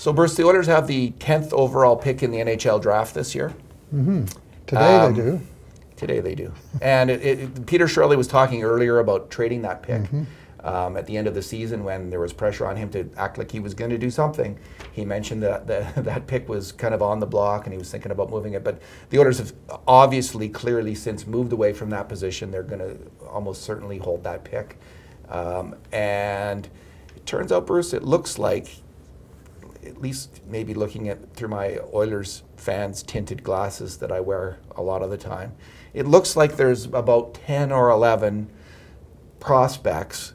So, Bruce, the Oilers have the 10th overall pick in the NHL draft this year. Mm-hmm. Today they do. Today they do. And Peter Shirley was talking earlier about trading that pick at the end of the season when there was pressure on him to act like he was going to do something. He mentioned that that pick was kind of on the block and he was thinking about moving it. But the Oilers have obviously, clearly since moved away from that position. They're going to almost certainly hold that pick. And it turns out, Bruce, it looks like, at least maybe looking at through my Oilers fans tinted glasses that I wear a lot of the time, it looks like there's about 10 or 11 prospects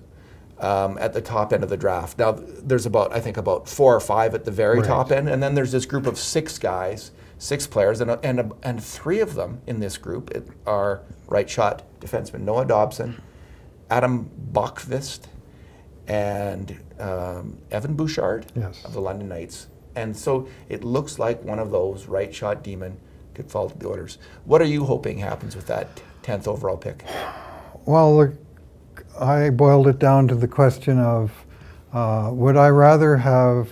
at the top end of the draft. Now there's I think about 4 or 5 at the very top end, and then there's this group of 6 guys, 6 players, and 3 of them in this group are right shot defensemen: Noah Dobson, Adam Bokvist, and Evan Bouchard of the London Knights. And so it looks like one of those right shot demon could fall to the Oilers. What are you hoping happens with that 10th overall pick? Well, look, I boiled it down to the question of would I rather have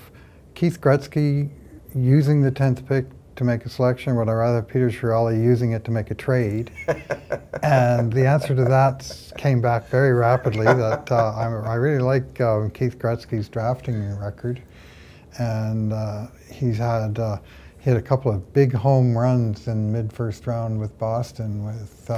Keith Gretzky using the 10th pick to make a selection, or would I rather have Peter Chiarelli using it to make a trade? And the answer to that came back very rapidly, that I really like Keith Gretzky's drafting record. And he's had hit a couple of big home runs in mid-first round with Boston with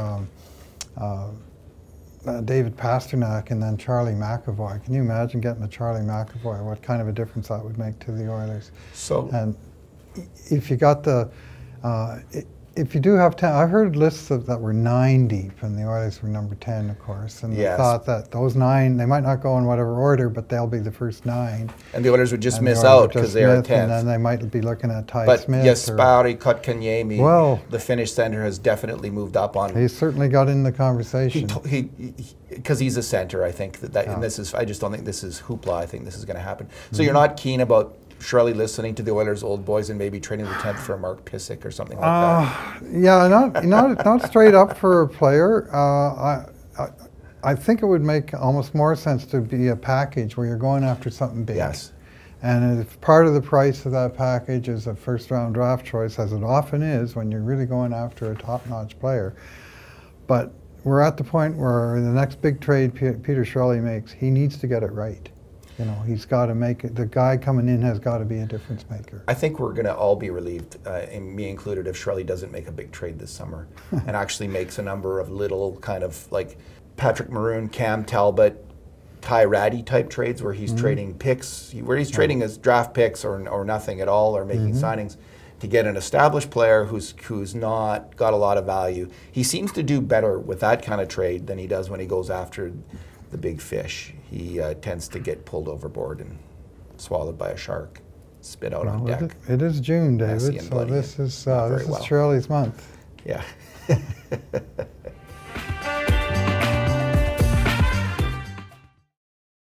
David Pastrnak and then Charlie McAvoy. Can you imagine getting a Charlie McAvoy? What kind of a difference that would make to the Oilers? So, and if you got the, if you do have 10, I heard lists that were 9 deep, and the Oilers were number 10, of course. And I thought that those 9, they might not go in whatever order, but they'll be the first 9. And the Oilers would just miss out because they are 10th. And then they might be looking at Ty but Smith. But Jesperi Kotkaniemi, well, the Finnish center, has definitely moved up on. He certainly got in the conversation. Because he's a center, I think and this is. I just don't think this is hoopla. I think this is going to happen. So you're not keen about Shirley listening to the Oilers' old boys and maybe trading the 10th for Mark Pysyk or something like that? Yeah, not straight up for a player. I think it would make almost more sense to be a package where you're going after something big. Yes. And if part of the price of that package is a first-round draft choice, as it often is when you're really going after a top-notch player. But we're at the point where the next big trade Peter Chiarelli makes, he needs to get it right. You know, he's got to make it. The guy coming in has got to be a difference maker. I think we're going to all be relieved, and me included, if Chiarelli doesn't make a big trade this summer and actually makes a number of little kind of like Patrick Maroon, Cam Talbot, Ty Ratty type trades where he's trading picks, where he's trading his draft picks or nothing at all, or making signings to get an established player who's not got a lot of value. He seems to do better with that kind of trade than he does when he goes after the big fish. He tends to get pulled overboard and swallowed by a shark, spit out on deck. It is June, David, so this is Chiarelli's month. Yeah.